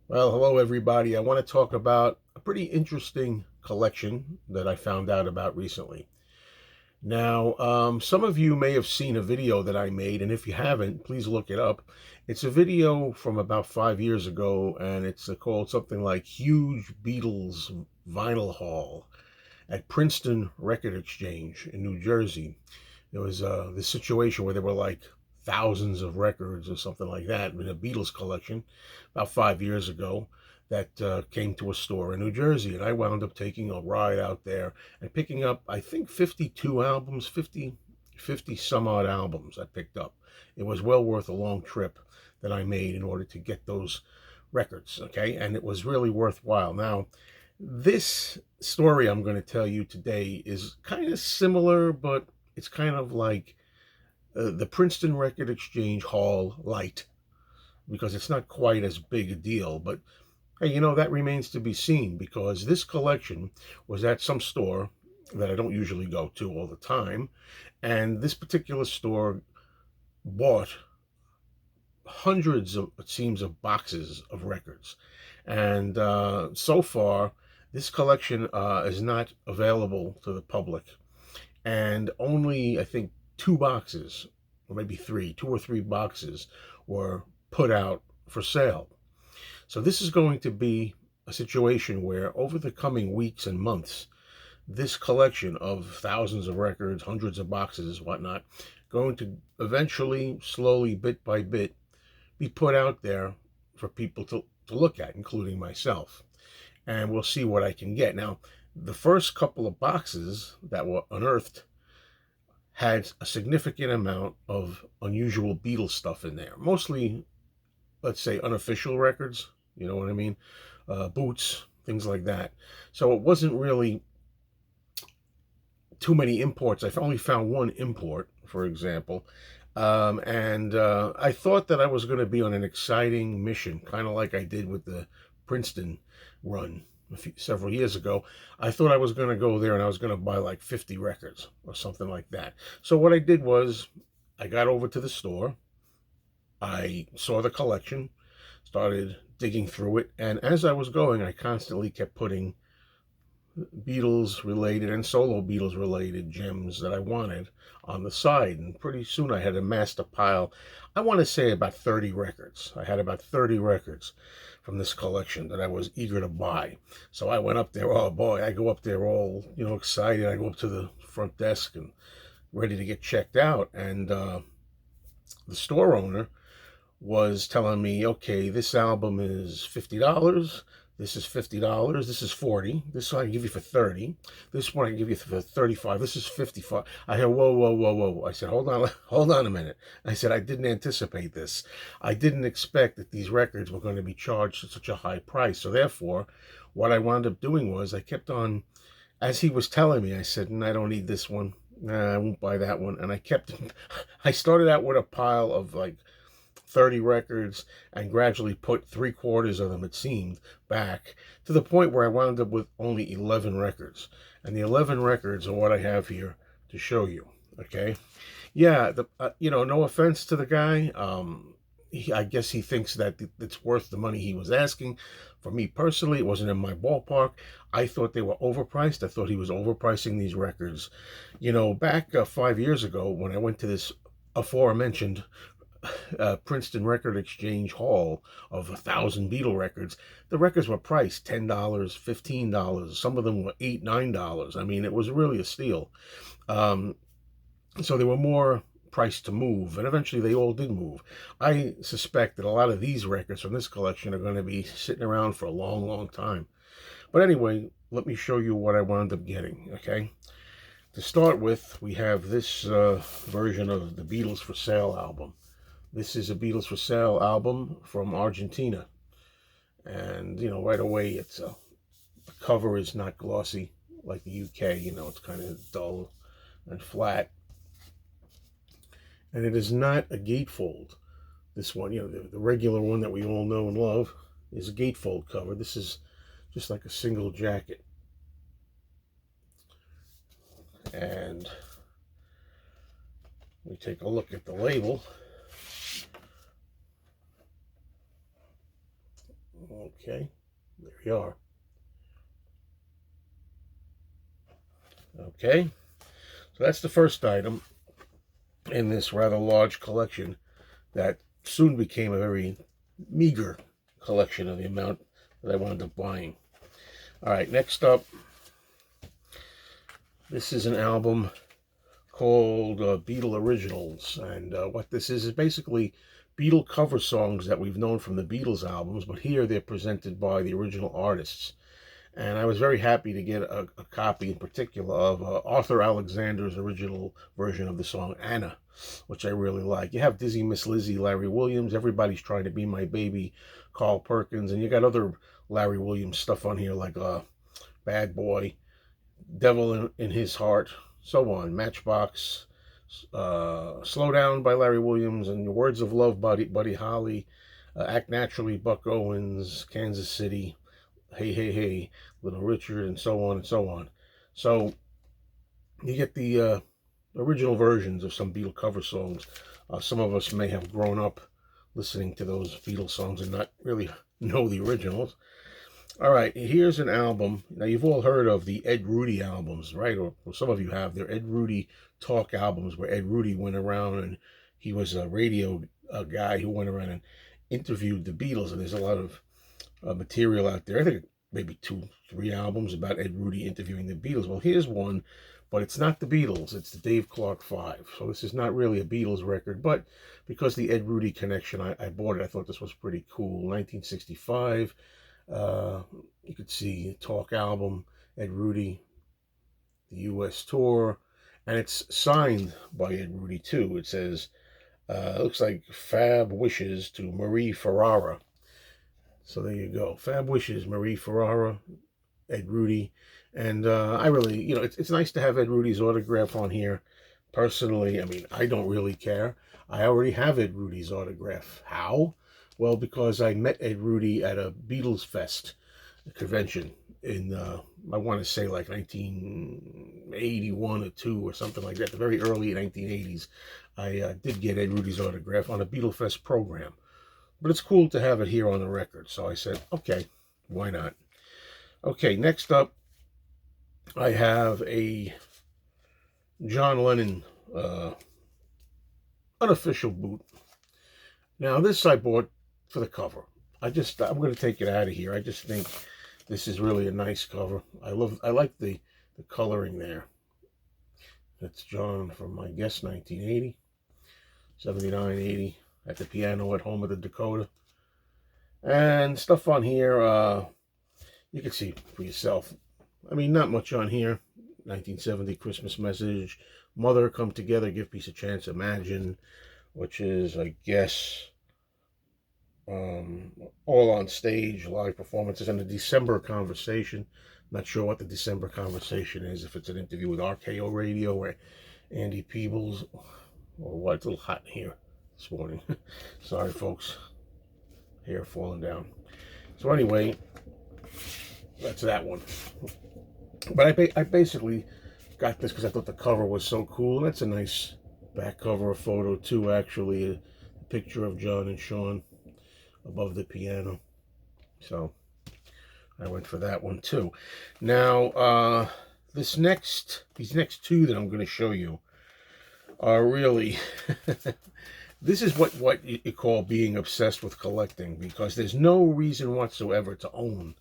Well, hello everybody. I want to talk about a pretty interesting collection that I found out about recently. Now, some of you may have seen a video that I made, and if you haven't, please look it up. It's a video from about 5 years ago, and it's called something like Huge Beatles Vinyl Haul at Princeton Record Exchange in New Jersey. There was this situation where there were like thousands of records or something like that in a Beatles collection about 5 years ago that came to a store in New Jersey. And I wound up taking a ride out there and picking up, I think, 52 albums, 50 some odd albums I picked up. It was well worth a long trip that I made in order to get those records, okay? And it was really worthwhile. Now, this story I'm going to tell you today is kind of similar, but it's kind of like the Princeton Record Exchange Hall Light because it's not quite as big a deal. But hey, that remains to be seen because this collection was at some store that I don't usually go to all the time. And this particular store bought hundreds of, it seems, of boxes of records. And so far, this collection is not available to the public. And only, I think, two boxes, or maybe three, two or three boxes were put out for sale. So this is going to be a situation where over the coming weeks and months, this collection of thousands of records, hundreds of boxes, whatnot, going to eventually, slowly, bit by bit, be put out there for people to look at, including myself. And we'll see what I can get. Now, the first couple of boxes that were unearthed had a significant amount of unusual Beatles stuff in there. Mostly, let's say, unofficial records. You know what I mean? Boots, things like that. So it wasn't really too many imports. I only found one import, for example. And I thought that I was going to be on an exciting mission, kind of like I did with the Princeton run several years ago. I thought I was going to go there and I was going to buy like 50 records or something like that. So what I did was I got over to the store. I saw the collection, started digging through it. And as I was going, I constantly kept putting Beatles related and solo Beatles related gems that I wanted on the side. And pretty soon I had amassed a pile, I want to say about 30 records. I had about 30 records from this collection that I was eager to buy. So I went up there, oh boy, I go up there all, excited. I go up to the front desk and ready to get checked out. And the store owner was telling me, okay, this album is $50. This is $50. This is 40. This one I can give you for 30. This one I can give you for 35. This is 55. I said, whoa, whoa, whoa, whoa. I said, hold on, hold on a minute. I said, I didn't anticipate this. I didn't expect that these records were going to be charged at such a high price. So therefore, what I wound up doing was I kept on, as he was telling me, I said, I don't need this one. Nah, I won't buy that one. And I kept, I started out with a pile of like 30 records and gradually put three-quarters of them, it seemed, back to the point where I wound up with only 11 records. And the 11 records are what I have here to show you. Okay. Yeah. No offense to the guy. I guess he thinks that it's worth the money he was asking. For me personally, it wasn't in my ballpark. I thought they were overpriced. I thought he was overpricing these records. Back 5 years ago when I went to this aforementioned Princeton Record Exchange haul of 1,000 Beatle records, the records were priced $10, $15. Some of them were $8, $9. I mean, it was really a steal. Um, so they were more priced to move, and eventually they all did move. I suspect that a lot of these records from this collection are going to be sitting around for a long, long time. But anyway, let me show you what I wound up getting, okay? To start with, we have this version of the Beatles For Sale album. This is a Beatles For Sale album from Argentina. And, right away, the cover is not glossy like the UK. It's kind of dull and flat. And it is not a gatefold. This one, the regular one that we all know and love is a gatefold cover. This is just like a single jacket. And we take a look at the label. Okay, there you are. Okay, so that's the first item in this rather large collection that soon became a very meager collection of the amount that I wound up buying. All right, next up, this is an album called Beetle Originals, and what this is basically Beatle cover songs that we've known from the Beatles albums, but here they're presented by the original artists. And I was very happy to get a copy in particular of Arthur Alexander's original version of the song Anna, which I really like. You have Dizzy Miss Lizzy, Larry Williams, Everybody's Trying to Be My Baby, Carl Perkins, and you got other Larry Williams stuff on here like Bad Boy, Devil in His Heart, so on. Matchbox, Slow Down by Larry Williams, and Words of Love, Buddy Holly, Act Naturally, Buck Owens, Kansas City, Hey, Hey, Hey, Little Richard, and so on and so on. So you get the original versions of some Beatle cover songs. Some of us may have grown up listening to those Beatles songs and not really know the originals. All right, here's an album. Now, you've all heard of the Ed Rudy albums, right? Or some of you have. They're Ed Rudy talk albums where Ed Rudy went around and he was a radio guy who went around and interviewed the Beatles. And there's a lot of material out there. I think maybe 2, 3 albums about Ed Rudy interviewing the Beatles. Well, here's one, but it's not the Beatles. It's the Dave Clark 5. So this is not really a Beatles record, but because the Ed Rudy connection, I bought it. I thought this was pretty cool. 1965. You could see Talk album, Ed Rudy, the U.S. tour, and it's signed by Ed Rudy too. It says, looks like Fab Wishes to Marie Ferrara. So there you go. Fab Wishes, Marie Ferrara, Ed Rudy. And I really, it's nice to have Ed Rudy's autograph on here. Personally, I mean, I don't really care. I already have Ed Rudy's autograph. How? Well, because I met Ed Rudy at a Beatles Fest convention in, I want to say like 1981 or 2 or something like that, the very early 1980s. I did get Ed Rudy's autograph on a Beatles Fest program. But it's cool to have it here on the record. So I said, okay, why not? Okay, next up, I have a John Lennon unofficial boot. Now, this I bought for the cover. I'm going to take it out of here. I just think this is really a nice cover. I like the coloring there. That's John from, I guess, 1980, 79, 80. At the piano at home at the Dakota. And stuff on here, you can see for yourself. I mean, not much on here. 1970 Christmas message. Mother, come together, give peace a chance, imagine. Which is, I guess, all on stage, live performances, and the December conversation. Not sure what the December conversation is, if it's an interview with RKO Radio or Andy Peebles, or what. It's a little hot in here this morning. Sorry, folks. Hair falling down. So anyway, that's that one. But I basically got this because I thought the cover was so cool. That's a nice back cover photo too, actually. A picture of John and Sean above the piano. So I went for that one too. Now, these next 2 that I'm going to show you are really... This is what you call being obsessed with collecting, because there's no reason whatsoever to own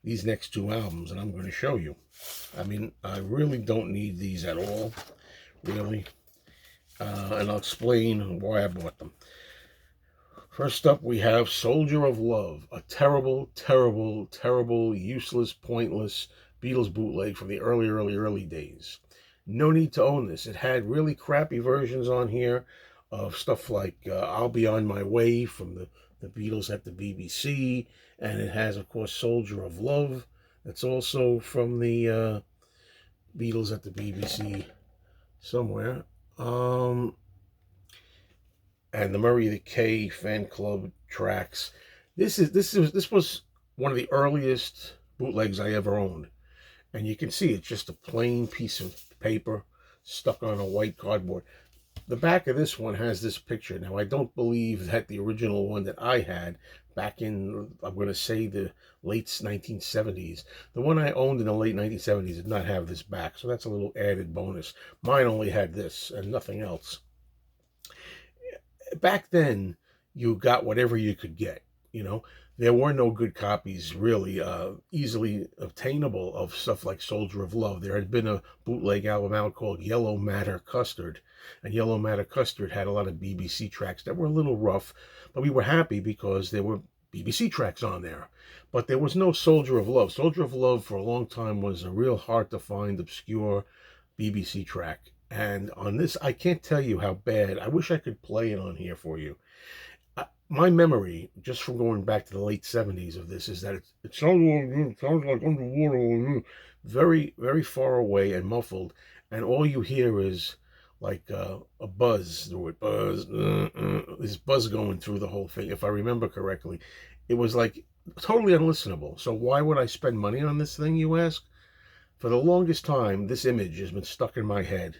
these next 2 albums, and I'm going to show you. I mean, I really don't need these at all, really. And I'll explain why I bought them. First up, we have Soldier of Love, a terrible, terrible, terrible, useless, pointless Beatles bootleg from the early days. No need to own this. It had really crappy versions on here of stuff like I'll Be On My Way from the Beatles at the BBC. And it has, of course, Soldier of Love. That's also from the Beatles at the BBC somewhere. And the Murray the K fan club tracks. This was one of the earliest bootlegs I ever owned. And you can see it's just a plain piece of paper stuck on a white cardboard. The back of this one has this picture. Now, I don't believe that the original one that I had back in, I'm going to say, the late 1970s. The one I owned in the late 1970s did not have this back, so that's a little added bonus. Mine only had this and nothing else. Back then, you got whatever you could get, you know. There were no good copies really easily obtainable of stuff like Soldier of Love. There had been a bootleg album out called Yellow Matter Custard, and Yellow Matter Custard had a lot of BBC tracks that were a little rough, but we were happy because there were BBC tracks on there. But there was no Soldier of Love. Soldier of Love for a long time was a real hard to find, obscure BBC track. And on this, I can't tell you how bad. I wish I could play it on here for you. My memory, just from going back to the late 70s of this, is that it sounds like underwater, very, very far away and muffled. And all you hear is like a buzz through it. This buzz going through the whole thing. If I remember correctly, it was like totally unlistenable. So why would I spend money on this thing, you ask? For the longest time, this image has been stuck in my head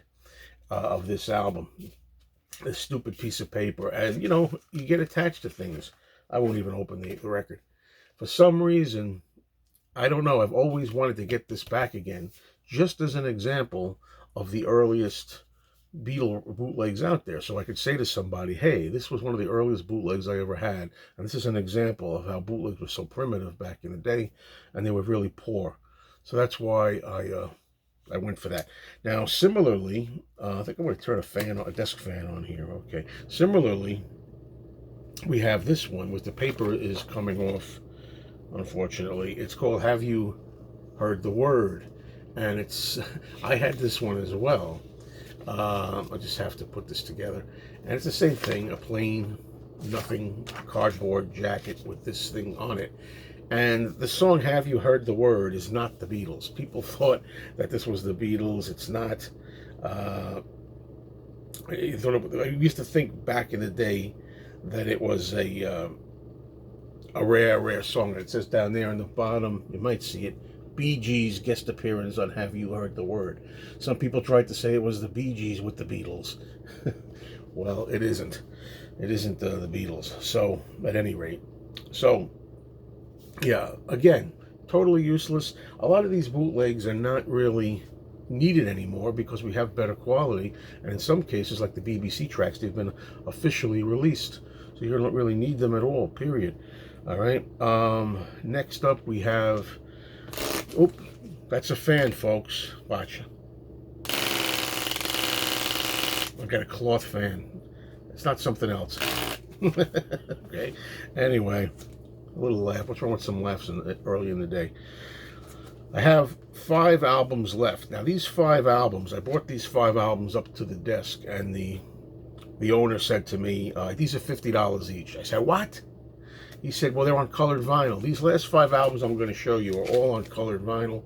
of this album, this stupid piece of paper. And, you know, you get attached to things. I won't even open the record. For some reason, I don't know, I've always wanted to get this back again, just as an example of the earliest Beatle bootlegs out there. So I could say to somebody, hey, this was one of the earliest bootlegs I ever had. And this is an example of how bootlegs were so primitive back in the day, and they were really poor. So that's why I went for that. Now, similarly, I think I'm going to turn a desk fan on here. Okay. Similarly, we have this one, with the paper is coming off, unfortunately. It's called Have You Heard the Word? And it's, I had this one as well. I just have to put this together. And it's the same thing, a plain, nothing cardboard jacket with this thing on it. And the song Have You Heard the Word is not the Beatles. People thought that this was the Beatles. It's not. I used to think back in the day that it was a rare song. It says down there on the bottom, you might see it, Bee Gees guest appearance on Have You Heard the Word. Some people tried to say it was the Bee Gees with the Beatles. Well, it isn't. It isn't the Beatles. So, at any rate. So, yeah, again, totally useless. A lot of these bootlegs are not really needed anymore because we have better quality. And in some cases, like the BBC tracks, they've been officially released. So you don't really need them at all, period. All right. Next up, we have... Oh, that's a fan, folks. Watch. I got a cloth fan. It's not something else. Okay. Anyway... A little laugh. What's wrong with some laughs early in the day? I have 5 albums left. Now, these 5 albums, I brought these 5 albums up to the desk, and the owner said to me, these are $50 each. I said, what? He said, well, they're on colored vinyl. These last 5 albums I'm going to show you are all on colored vinyl.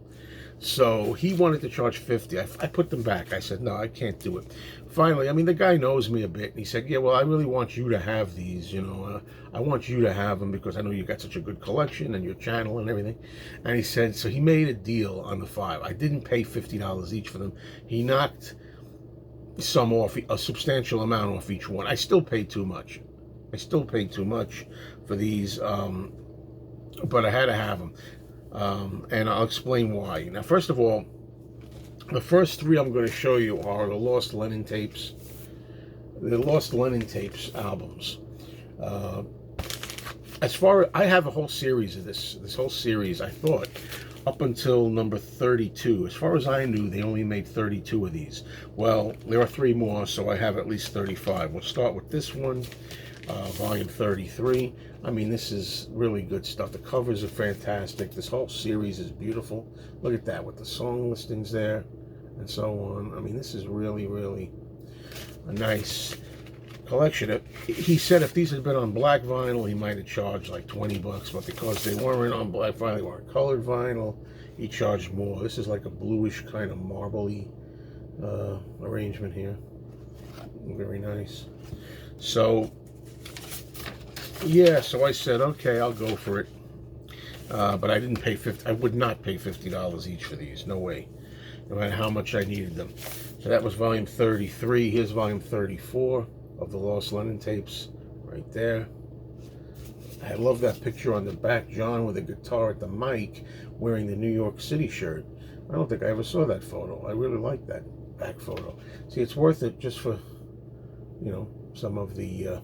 So he wanted to charge $50. I put them back. I said, no, I can't do it. Finally, I mean, the guy knows me a bit. And he said, yeah, well, I really want you to have these, you know. I want you to have them because I know you got such a good collection and your channel and everything. And he said, so he made a deal on the 5. I didn't pay $50 each for them. He knocked some off, a substantial amount off each one. I still paid too much. I still paid too much for these, but I had to have them. And I'll explain why. Now, first of all, the first 3 I'm going to show you are the Lost Lennon tapes. The Lost Lennon tapes albums. As far I have a whole series of this whole series, I thought, up until number 32. As far as I knew, they only made 32 of these. Well, there are 3 more, so I have at least 35. We'll start with this one. Volume 33. I mean, this is really good stuff. The covers are fantastic. This whole series is beautiful. Look at that with the song listings there and so on. I mean, this is really, really a nice collection. He said if these had been on black vinyl, he might have charged like $20, but because they weren't on black vinyl, they were on colored vinyl, he charged more. This is like a bluish kind of marbly arrangement here. Very nice. So yeah, so I said, okay, I'll go for it. But I didn't pay I would not pay $50 each for these. No way. No matter how much I needed them. So that was volume 33. Here's volume 34 of the Lost Lennon tapes. Right there. I love that picture on the back, John with a guitar at the mic, wearing the New York City shirt. I don't think I ever saw that photo. I really like that back photo. See, it's worth it just for, you know, some of the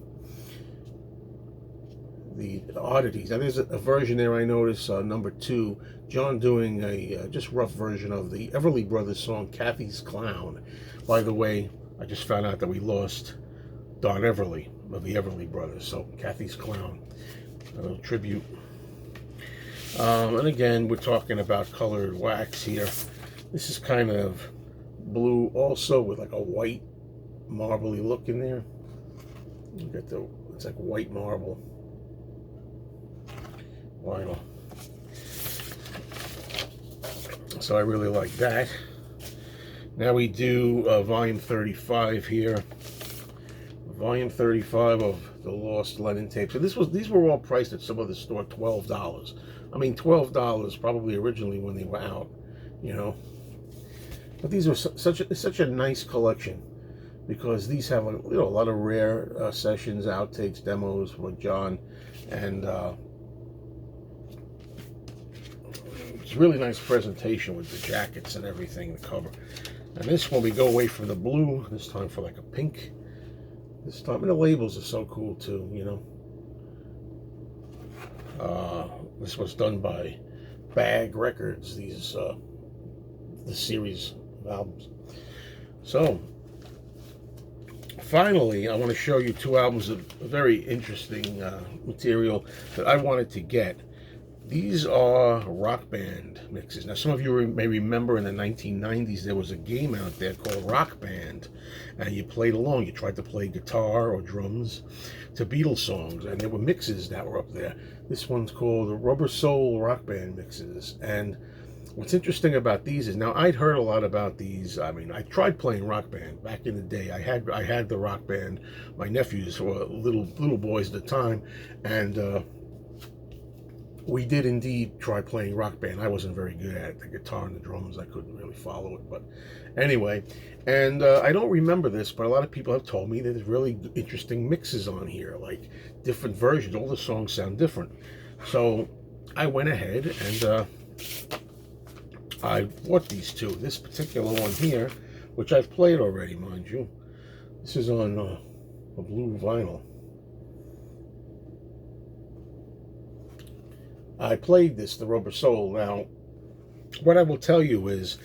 oddities. Now there's a version there I noticed, number 2, John doing a just rough version of the Everly Brothers song Kathy's Clown. By the way, I just found out that we lost Don Everly of the Everly Brothers, so Kathy's Clown, a little tribute. And again, we're talking about colored wax here. This is kind of blue also with like a white marbly look in there. Look at it's like white marble vinyl. So I really like that. Now we do volume 35 here. Volume 35 of the Lost Lennon tapes. So these were all priced at some other store $12. I mean, $12 probably originally when they were out, you know. But these are such a nice collection, because these have a lot of rare sessions, outtakes, demos with John, and it's a really nice presentation with the jackets and everything, the cover. And this one, we go away from the blue, this time for like a pink. This time, and the labels are so cool too, you know. This was done by Bag Records, these the series of albums. So finally, I want to show you 2 albums of very interesting material that I wanted to get. These are Rock Band mixes. Now, some of you may remember in the 1990s there was a game out there called Rock Band, and you played along. You tried to play guitar or drums to Beatles songs, and there were mixes that were up there. This one's called the Rubber Soul Rock Band mixes. And what's interesting about these is, now I'd heard a lot about these. I mean, I tried playing Rock Band back in the day. I had the Rock Band. My nephews were little boys at the time, and we did indeed try playing Rock Band. I wasn't very good at it. The guitar and the drums, I couldn't really follow it. But anyway, and I don't remember this, but a lot of people have told me that there's really interesting mixes on here, like different versions. All the songs sound different. So I went ahead and I bought these 2. This particular one here, which I've played already, mind you. This is on a blue vinyl. I played this, the Rubber Soul. Now, what I will tell you is,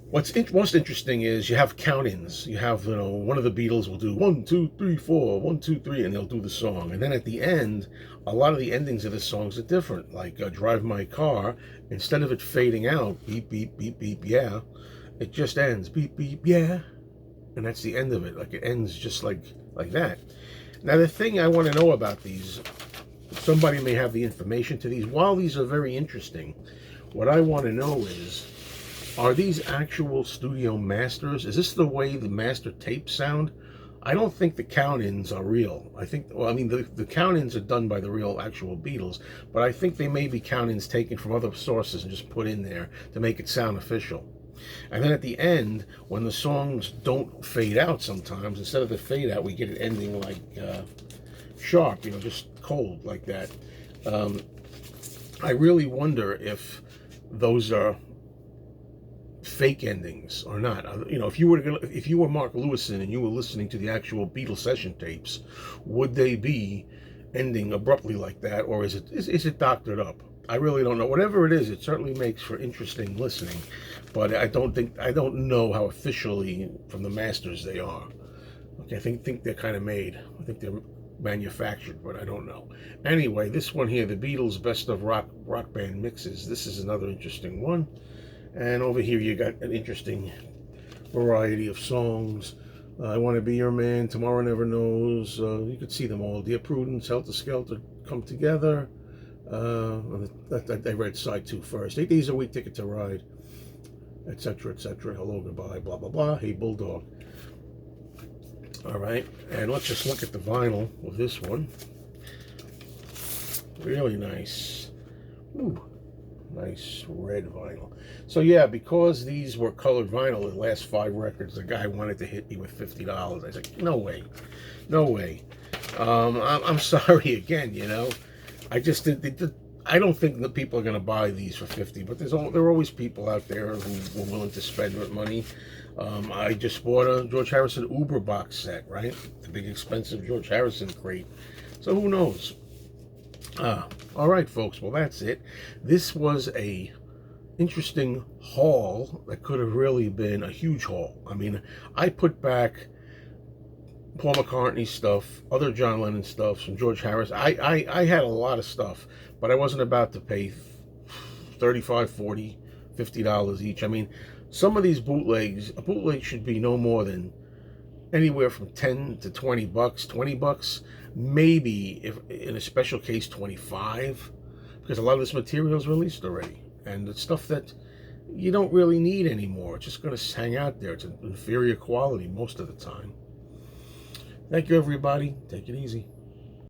what's most interesting is you have count-ins. You have, one of the Beatles will do 1, 2, 3, 4, 1, 2, 3, and they'll do the song. And then at the end, a lot of the endings of the songs are different. Like Drive My Car, instead of it fading out, beep, beep, beep, beep, yeah, it just ends, beep, beep, yeah. And that's the end of it. Like, it ends just like that. Now, the thing I want to know about these, somebody may have the information to these. While these are very interesting, what I want to know is, are these actual studio masters? Is this the way the master tapes sound? I don't think the count-ins are real. I think, well, I mean, the count-ins are done by the real actual Beatles, but I think they may be count-ins taken from other sources and just put in there to make it sound official. And then at the end, when the songs don't fade out sometimes, instead of the fade out, we get it ending like sharp, just cold like that. I really wonder if those are fake endings or not. If you were Mark Lewison and you were listening to the actual Beatles session tapes, would they be ending abruptly like that, or is it doctored up? I really don't know. Whatever it is, it certainly makes for interesting listening, but I don't know how officially from the masters they are. Okay, I think they're kind of made. I think they're manufactured, but I don't know. Anyway, this one here, the Beatles Best of Rock Band Mixes. This is another interesting one. And over here you got an interesting variety of songs. I Want to Be Your Man, Tomorrow Never Knows. You could see them all. Dear Prudence, Helter Skelter, Come Together. I read side 2 first. 8 Days a Week, Ticket to Ride, etc., etc. Hello, Goodbye, blah, blah, blah. Hey, Bulldog. All right, and let's just look at the vinyl of this one. Really nice. Ooh, nice red vinyl. So yeah, because these were colored vinyl, the last 5 records, the guy wanted to hit me with $50. I was like, no way, no way. I'm sorry again, I don't think that people are going to buy these for 50, but there are always people out there who were willing to spend money. I just bought a George Harrison Uber box set, right? The big expensive George Harrison crate. So who knows? All right, folks. Well, that's it. This was a interesting haul that could have really been a huge haul. I mean, I put back Paul McCartney stuff, other John Lennon stuff, some George Harris. I had a lot of stuff, but I wasn't about to pay $35, $40, $50 each. I mean, some of these bootlegs, a bootleg should be no more than anywhere from 10 to 20 bucks, 20 bucks, maybe if in a special case 25, because a lot of this material is released already, and it's stuff that you don't really need anymore. It's just going to hang out there. It's an inferior quality most of the time. Thank you, everybody. Take it easy.